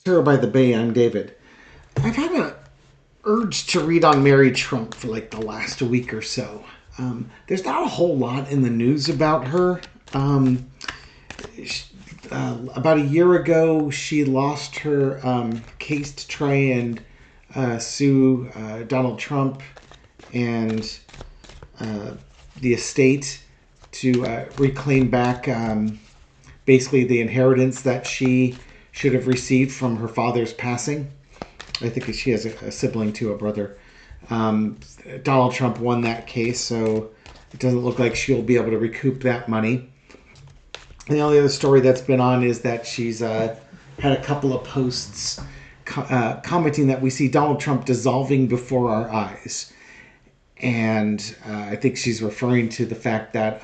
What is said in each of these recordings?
Sarah by the Bay, I'm David. I've had an urge to read on Mary Trump for like the last week or so. There's not a whole lot in the news about her. Um, about a year ago, she lost her case to try and sue Donald Trump and the estate to reclaim back basically the inheritance that she should have received from her father's passing. I think she has a sibling too, a brother. Um, Donald Trump won that case, so it doesn't look like she'll be able to recoup that money. And the only other story that's been on is that she's had a couple of posts commenting that we see Donald Trump dissolving before our eyes. And I think she's referring to the fact that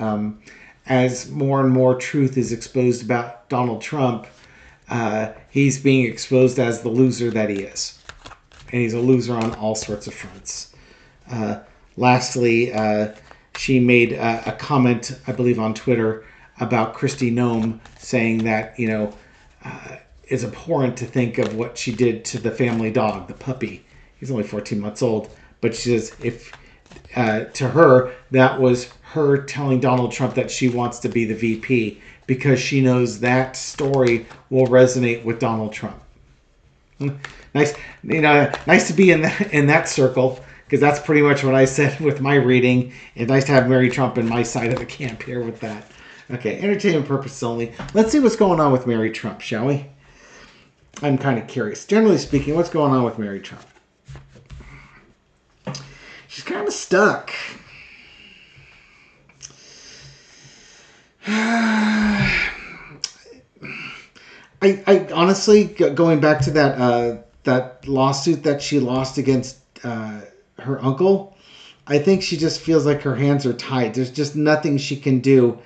as more and more truth is exposed about Donald Trump, he's being exposed as the loser that he is. And he's a loser on all sorts of fronts. Lastly, she made a comment, I believe, on Twitter about Kristi Noem, saying that, it's abhorrent to think of what she did to the family dog, the puppy. He's only 14 months old. But she says, if to her, that was her telling Donald Trump that she wants to be the VP because she knows that story will resonate with Donald Trump. Nice, nice to be in that circle, because that's pretty much what I said with my reading. And nice to have Mary Trump in my side of the camp here with that. Okay, entertainment purposes only. Let's see what's going on with Mary Trump, shall we? I'm kind of curious. Generally speaking, what's going on with Mary Trump? She's kind of stuck. I honestly, going back to that lawsuit that she lost against her uncle, I think she just feels like her hands are tied. There's just nothing she can do,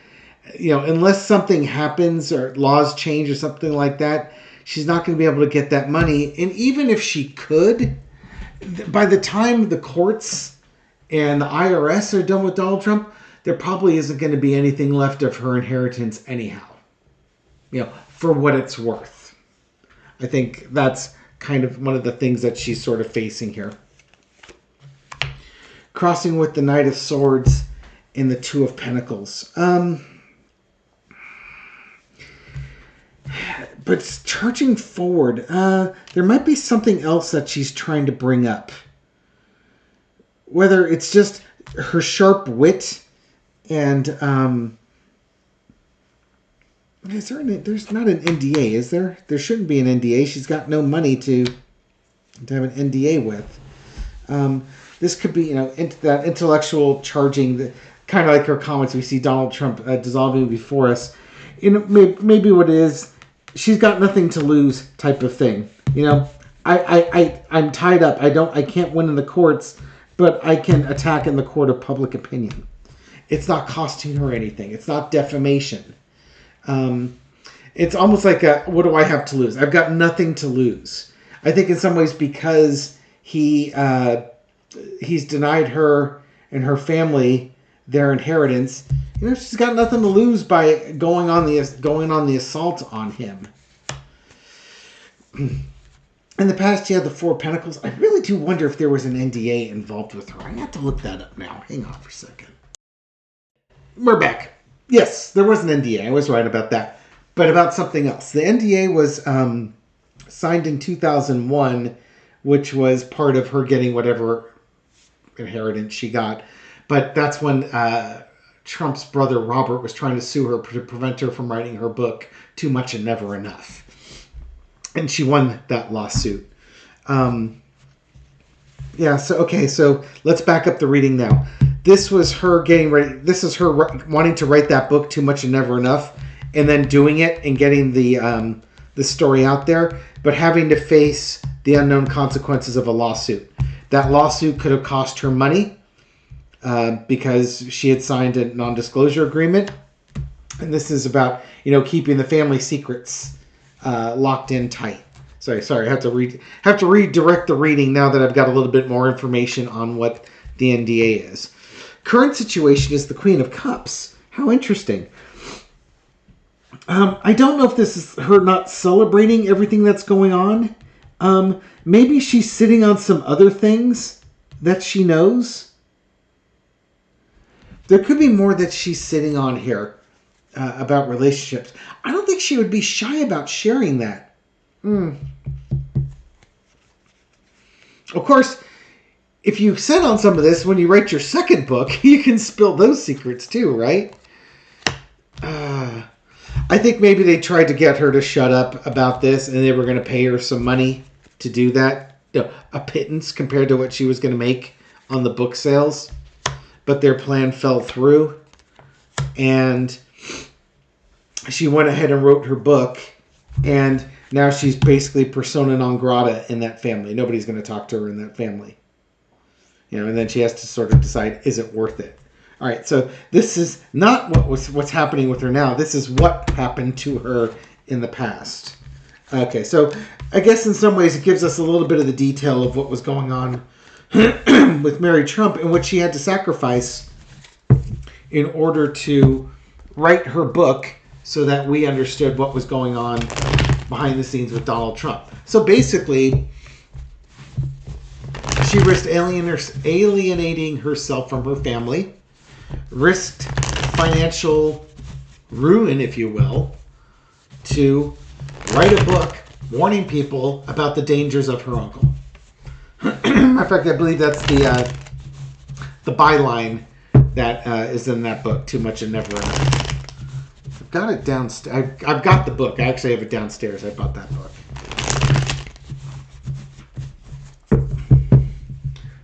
unless something happens or laws change or something like that. She's not going to be able to get that money. And even if she could, by the time the courts and the IRS are done with Donald Trump, there probably isn't going to be anything left of her inheritance anyhow. For what it's worth. I think that's kind of one of the things that she's sort of facing here. Crossing with the Knight of Swords and the Two of Pentacles. But charging forward, there might be something else that she's trying to bring up. Whether it's just her sharp wit and there's not an NDA, is there? There shouldn't be an NDA. She's got no money to have an NDA with. This could be, that intellectual charging, kind of like her comments. We see Donald Trump dissolving before us. Maybe what it is, she's got nothing to lose type of thing. I'm tied up. I can't win in the courts, but I can attack in the court of public opinion. It's not costing her anything. It's not defamation. It's almost like what do I have to lose? I've got nothing to lose. I think in some ways because he's denied her and her family their inheritance. She's got nothing to lose by going on the assault on him. In the past, she had the Four of Pentacles. I really do wonder if there was an NDA involved with her. I have to look that up now. Hang on for a second. We're back. Yes, there was an NDA. I was right about that. But about something else. The NDA was signed in 2001, which was part of her getting whatever inheritance she got. But that's when Trump's brother Robert was trying to sue her to prevent her from writing her book, Too Much and Never Enough. And she won that lawsuit. So let's back up the reading now. This was her getting ready. This is her wanting to write that book, Too Much and Never Enough, and then doing it and getting the story out there, but having to face the unknown consequences of a lawsuit. That lawsuit could have cost her money because she had signed a non-disclosure agreement, and this is about keeping the family secrets locked in tight. Sorry, I have to redirect the reading now that I've got a little bit more information on what the NDA is. Current situation is the Queen of Cups. How interesting. I don't know if this is her not celebrating everything that's going on. Maybe she's sitting on some other things that she knows. There could be more that she's sitting on here about relationships. I don't think she would be shy about sharing that. Of course, if you sit on some of this when you write your second book, you can spill those secrets too, right? I think maybe they tried to get her to shut up about this, and they were going to pay her some money to do that. A pittance compared to what she was going to make on the book sales. But their plan fell through, and she went ahead and wrote her book, and now she's basically persona non grata in that family. Nobody's going to talk to her in that family. And then she has to sort of decide, is it worth it? All right, so this is not what's happening with her now. This is what happened to her in the past. Okay, so I guess in some ways it gives us a little bit of the detail of what was going on with Mary Trump and what she had to sacrifice in order to write her book so that we understood what was going on behind the scenes with Donald Trump. So basically, she risked alienating herself from her family, risked financial ruin, if you will, to write a book warning people about the dangers of her uncle. In fact, I believe that's the byline that is in that book, Too Much and Never Enough. I've got it downstairs. I've got the book. I actually have it downstairs. I bought that book.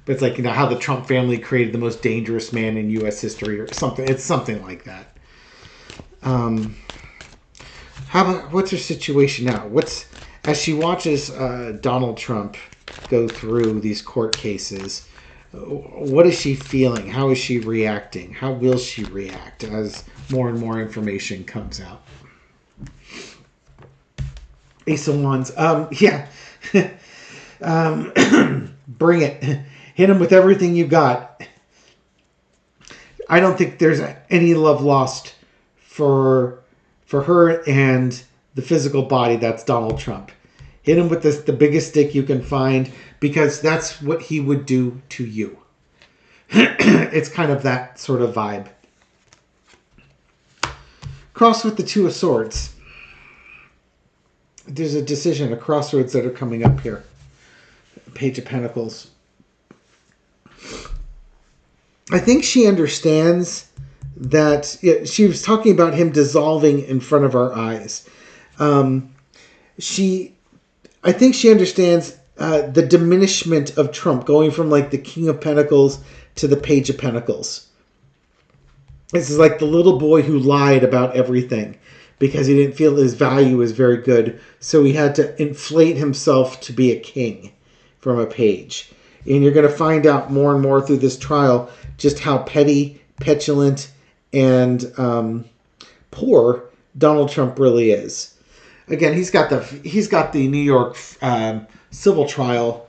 But it's like, how the Trump family created the most dangerous man in U.S. history or something. It's something like that. What's her situation now? As she watches Donald Trump go through these court cases, what is she feeling? How is she reacting? How will she react as more and more information comes out? Ace of Wands. Yeah. Bring it. Hit him with everything you got. I don't think there's any love lost for her and the physical body that's Donald Trump. Hit him with the biggest stick you can find, because that's what he would do to you. It's kind of that sort of vibe. Cross with the Two of Swords. There's a decision, a crossroads that are coming up here. Page of Pentacles. I think she understands that she was talking about him dissolving in front of our eyes. I think she understands the diminishment of Trump, going from like the King of Pentacles to the Page of Pentacles. This is like the little boy who lied about everything because he didn't feel his value was very good, so he had to inflate himself to be a king from a page. And you're going to find out more and more through this trial just how petty, petulant, and poor Donald Trump really is. Again, he's got the New York civil trial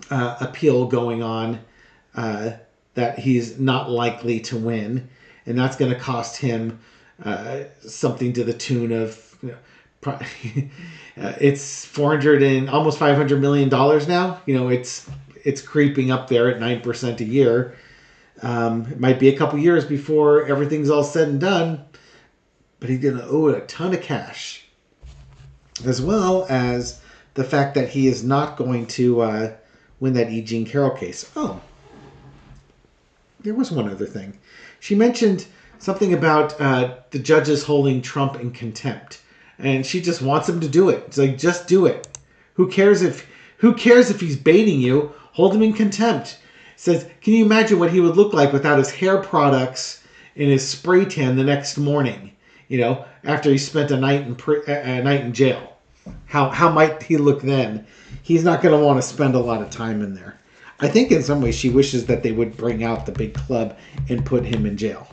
appeal going on that he's not likely to win, and that's going to cost him something to the tune of it's $400 and almost $500 million now. It's creeping up there at 9% a year. It might be a couple years before everything's all said and done, but he's going to owe a ton of cash, as well as the fact that he is not going to win that E. Jean Carroll case. Oh, there was one other thing. She mentioned something about the judges holding Trump in contempt. And she just wants him to do it. It's like, just do it. Who cares if he's baiting you? Hold him in contempt. Says, can you imagine what he would look like without his hair products and his spray tan the next morning? After he spent a night in jail. How might he look then? He's not going to want to spend a lot of time in there. I think in some ways she wishes that they would bring out the big club and put him in jail.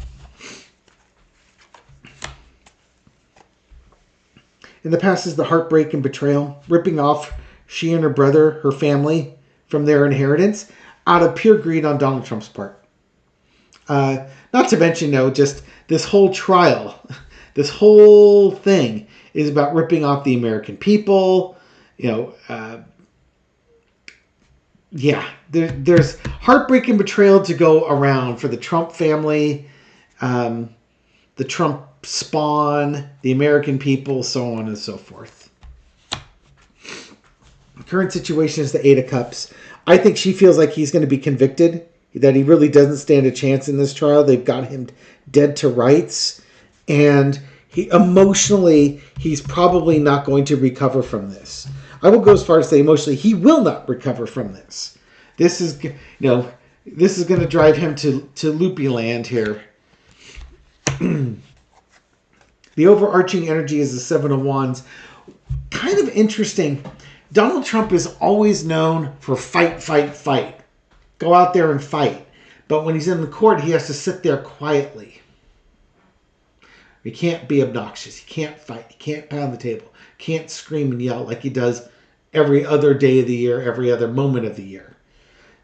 In the past is the heartbreak and betrayal, ripping off she and her brother, her family, from their inheritance out of pure greed on Donald Trump's part. Not to mention, just this whole trial This whole thing is about ripping off the American people. There's heartbreak and betrayal to go around for the Trump family, the Trump spawn, the American people, so on and so forth. The current situation is the Eight of Cups. I think she feels like he's going to be convicted, that he really doesn't stand a chance in this trial. They've got him dead to rights. And emotionally, he's probably not going to recover from this. I will go as far as to say emotionally, he will not recover from this. This is going to drive him to loopy land here. The overarching energy is the Seven of Wands. Kind of interesting. Donald Trump is always known for fight, fight, fight. Go out there and fight. But when he's in the court, he has to sit there quietly. He can't be obnoxious. He can't fight. He can't pound the table. Can't scream and yell like he does every other day of the year, every other moment of the year.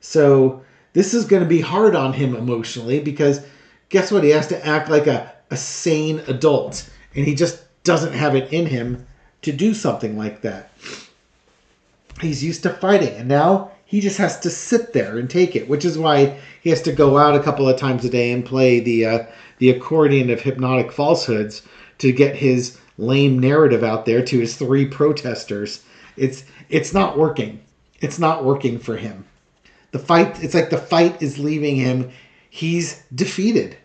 So this is going to be hard on him emotionally because guess what? He has to act like a sane adult. And he just doesn't have it in him to do something like that. He's used to fighting. And now he just has to sit there and take it. Which is why he has to go out a couple of times a day and play the accordion of hypnotic falsehoods to get his lame narrative out there to his 3 protesters. It's not working. It's not working for him. It's like the fight is leaving him. He's defeated.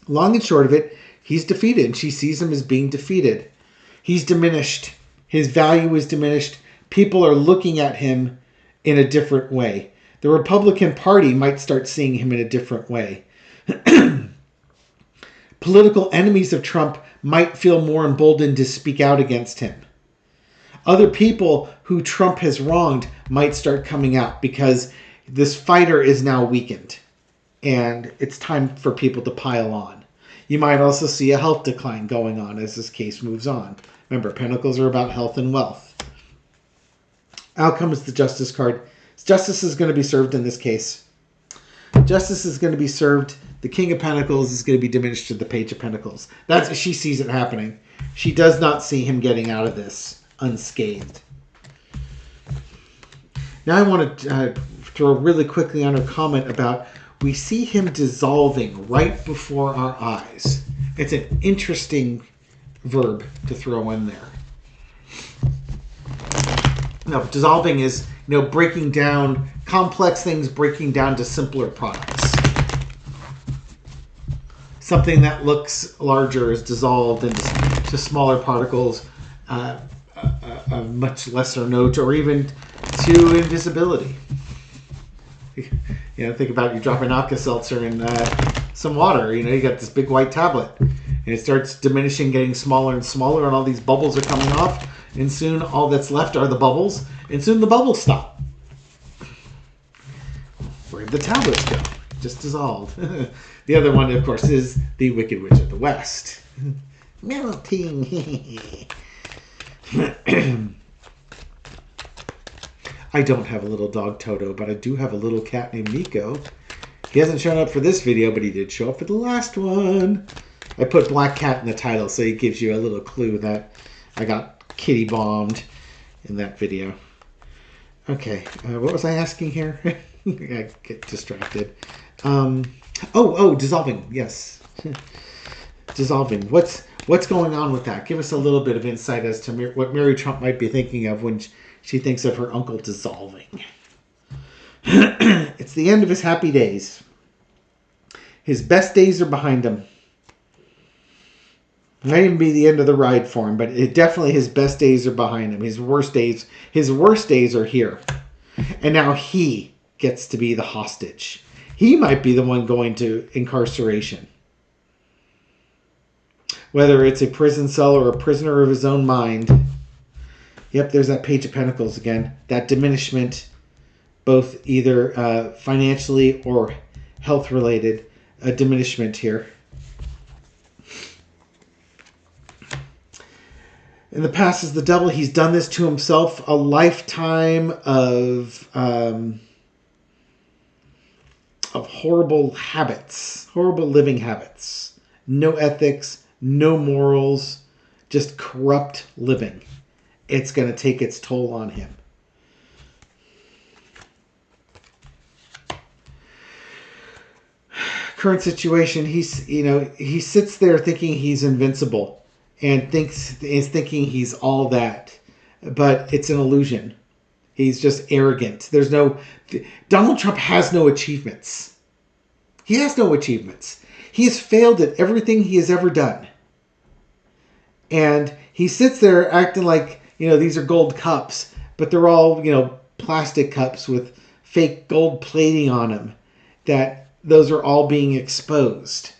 Long and short of it, he's defeated. And she sees him as being defeated. He's diminished. His value is diminished. People are looking at him in a different way. The Republican Party might start seeing him in a different way. Political enemies of Trump might feel more emboldened to speak out against him. Other people who Trump has wronged might start coming out because this fighter is now weakened. And it's time for people to pile on. You might also see a health decline going on as this case moves on. Remember, Pentacles are about health and wealth. Outcome is the Justice card. Justice is going to be served in this case. Justice is going to be served. The King of Pentacles is going to be diminished to the Page of Pentacles. That's she sees it happening. She does not see him getting out of this unscathed. Now I want to throw really quickly on her comment about we see him dissolving right before our eyes. It's an interesting verb to throw in there. Now, dissolving is, breaking down complex things, breaking down to simpler products. Something that looks larger is dissolved into smaller particles, of much lesser note, or even to invisibility. Think about you drop an Alka-Seltzer in some water. You got this big white tablet. And it starts diminishing, getting smaller and smaller, and all these bubbles are coming off. And soon all that's left are the bubbles. And soon the bubbles stop. Where'd the tablets go? Just dissolved. The other one, of course, is the Wicked Witch of the West. Melting. I don't have a little dog Toto, but I do have a little cat named Nico. He hasn't shown up for this video, but he did show up for the last one. I put Black Cat in the title, so it gives you a little clue that I got kitty bombed in that video. Okay, what was I asking here? I get distracted. Dissolving. Yes, dissolving. What's going on with that? Give us a little bit of insight as to what Mary Trump might be thinking of when she thinks of her uncle dissolving. It's the end of his happy days. His best days are behind him. It might even be the end of the ride for him, but definitely his best days are behind him. His worst days are here. And now he gets to be the hostage. He might be the one going to incarceration. Whether it's a prison cell or a prisoner of his own mind. Yep, there's that Page of Pentacles again. That diminishment, both either financially or health-related, a diminishment here. In the past is the devil. He's done this to himself. A lifetime of horrible habits, horrible living habits. No ethics, no morals, just corrupt living. It's going to take its toll on him. Current situation, he sits there thinking he's invincible and is thinking he's all that, but it's an illusion. He's just arrogant. Donald Trump has no achievements. He has no achievements. He has failed at everything he has ever done. And he sits there acting like, these are gold cups, but they're all, plastic cups with fake gold plating on them, that those are all being exposed.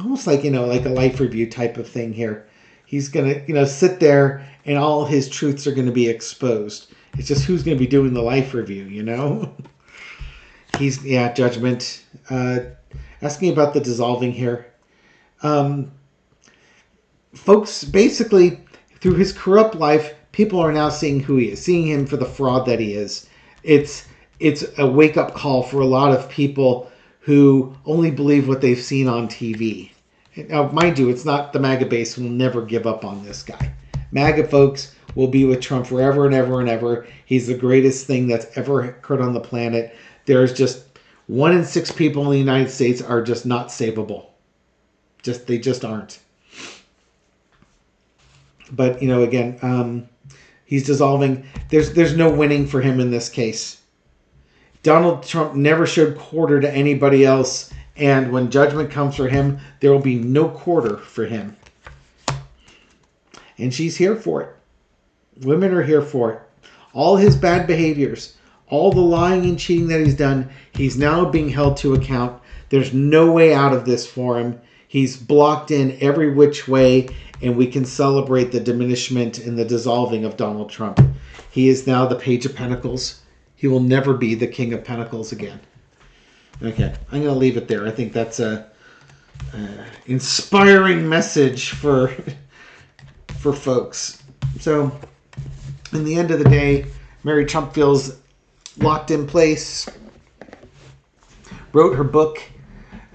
Almost like, like a life review type of thing here. He's going to, sit there and all his truths are going to be exposed. It's just who's going to be doing the life review, Judgment. Asking about the dissolving here. Folks, basically, through his corrupt life, people are now seeing who he is, seeing him for the fraud that he is. It's a wake-up call for a lot of people who only believe what they've seen on TV. Now, mind you, it's not the MAGA base will never give up on this guy. MAGA folks will be with Trump forever and ever and ever. He's the greatest thing that's ever occurred on the planet. There's just 1 in 6 people in the United States are just not savable. They just aren't. But, again, he's dissolving. There's no winning for him in this case. Donald Trump never showed quarter to anybody else, and when judgment comes for him, there will be no quarter for him. And she's here for it. Women are here for it. All his bad behaviors, all the lying and cheating that he's done, he's now being held to account. There's no way out of this for him. He's blocked in every which way, and we can celebrate the diminishment and the dissolving of Donald Trump. He is now the Page of Pentacles. He will never be the King of Pentacles again. Okay, I'm going to leave it there. I think that's a inspiring message for folks. So, in the end of the day, Mary Trump feels locked in place. Wrote her book.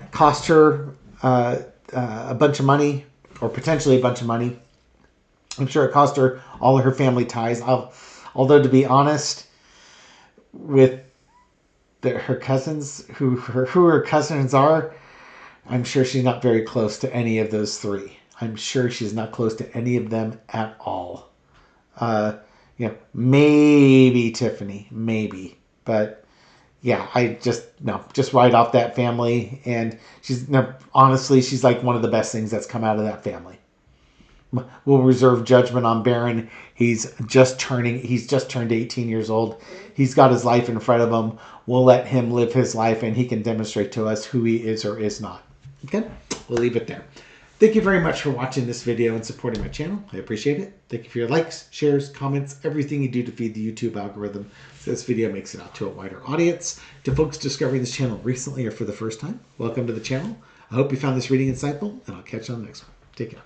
Cost her a bunch of money, or potentially a bunch of money. I'm sure it cost her all of her family ties. Although, to be honest, with her cousins, who her cousins are, I'm sure she's not very close to any of those three. I'm sure she's not close to any of them at all. Maybe Tiffany, maybe, but yeah, just write off that family. And honestly, she's like one of the best things that's come out of that family. We'll reserve judgment on Barron. He's just turned 18 years old. He's got his life in front of him. We'll let him live his life, and he can demonstrate to us who he is or is not. Okay? We'll leave it there. Thank you very much for watching this video and supporting my channel. I appreciate it. Thank you for your likes, shares, comments, everything you do to feed the YouTube algorithm so this video makes it out to a wider audience. To folks discovering this channel recently or for the first time, welcome to the channel. I hope you found this reading insightful, and I'll catch you on the next one. Take care.